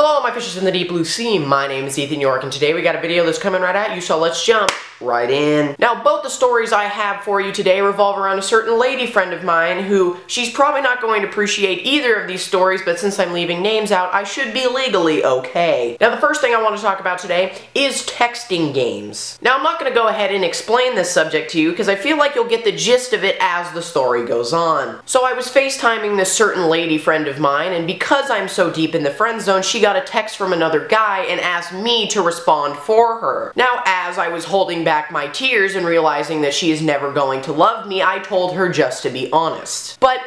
Hello, my fishes in the deep blue sea. My name is Ethan Yorke, and today we got a video that's coming right at you, so let's jump right in. Now, both the stories I have for you today revolve around a certain lady friend of mine who, she's probably not going to appreciate either of these stories, but since I'm leaving names out, I should be legally okay. Now, the first thing I want to talk about today is texting games. Now, I'm not going to go ahead and explain this subject to you because I feel like you'll get the gist of it as the story goes on. So I was FaceTiming this certain lady friend of mine, and because I'm so deep in the friend zone, she got a text from another guy and asked me to respond for her. Now, as I was holding back my tears and realizing that she is never going to love me, I told her just to be honest. But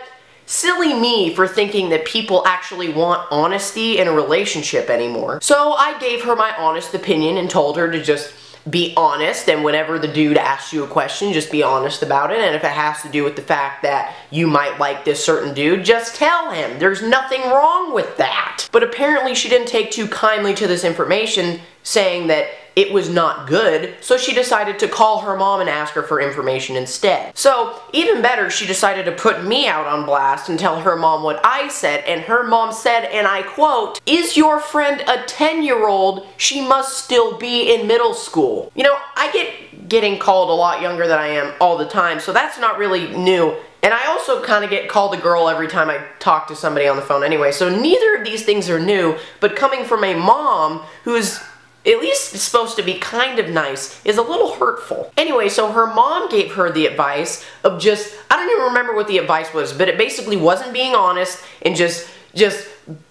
silly me for thinking that people actually want honesty in a relationship anymore. So I gave her my honest opinion and told her to just be honest, and whenever the dude asks you a question, just be honest about it, and if it has to do with the fact that you might like this certain dude, just tell him. There's nothing wrong with that. But apparently she didn't take too kindly to this information, saying that it was not good, so she decided to call her mom and ask her for information instead. So, even better, she decided to put me out on blast and tell her mom what I said, and her mom said, and I quote, "Is your friend a 10-year-old? She must still be in middle school." You know, I get getting called a lot younger than I am all the time, so that's not really new. And I also kind of get called a girl every time I talk to somebody on the phone anyway, so neither of these things are new, but coming from a mom who's at least supposed to be kind of nice is a little hurtful. Anyway, so her mom gave her the advice of just, I don't even remember what the advice was, but it basically wasn't being honest and just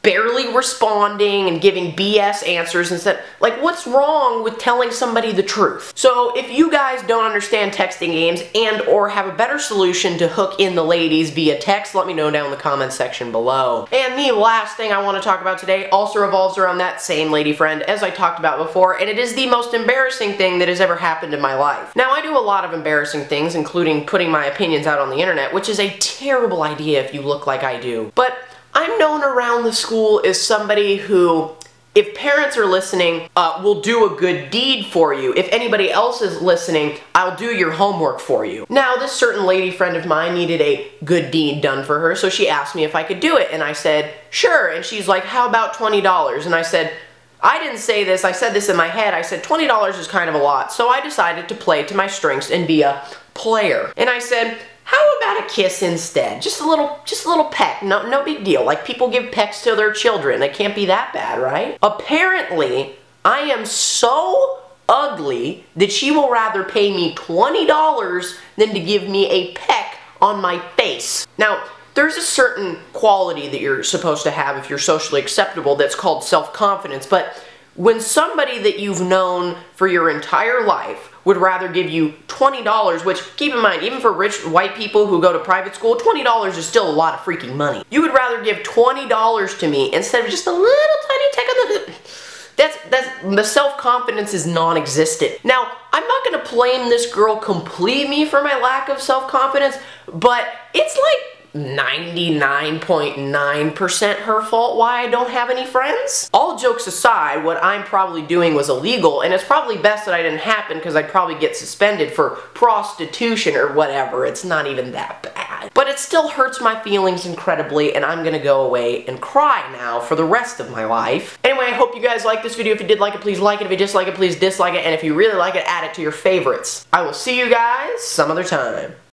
barely responding and giving BS answers and said, like, what's wrong with telling somebody the truth? So if you guys don't understand texting games and or have a better solution to hook in the ladies via text, let me know down in the comments section below. And the last thing I want to talk about today also revolves around that same lady friend as I talked about before, and it is the most embarrassing thing that has ever happened in my life. Now, I do a lot of embarrassing things, including putting my opinions out on the internet, which is a terrible idea if you look like I do. But I'm known around the school as somebody who, if parents are listening, will do a good deed for you. If anybody else is listening, I'll do your homework for you. Now, this certain lady friend of mine needed a good deed done for her, so she asked me if I could do it, and I said, sure, and she's like, how about $20? And I said, I didn't say this, I said this in my head, I said $20 is kind of a lot, so I decided to play to my strengths and be a player. And I said, how about a kiss instead? Just a little peck, no big deal. Like people give pecks to their children. It can't be that bad, right? Apparently, I am so ugly that she will rather pay me $20 than to give me a peck on my face. Now, there's a certain quality that you're supposed to have if you're socially acceptable that's called self-confidence, but when somebody that you've known for your entire life would rather give you $20, which, keep in mind, even for rich white people who go to private school, $20 is still a lot of freaking money. You would rather give $20 to me instead of just a little tiny tick on the... The self-confidence is non-existent. Now, I'm not going to blame this girl completely for my lack of self-confidence, but it's like 99.9% her fault why I don't have any friends. All jokes aside, what I'm probably doing was illegal, and it's probably best that I didn't happen because I'd probably get suspended for prostitution or whatever. It's not even that bad. But it still hurts my feelings incredibly, and I'm gonna go away and cry now for the rest of my life. Anyway, I hope you guys liked this video. If you did like it, please like it. If you dislike it, please dislike it. And if you really like it, add it to your favorites. I will see you guys some other time.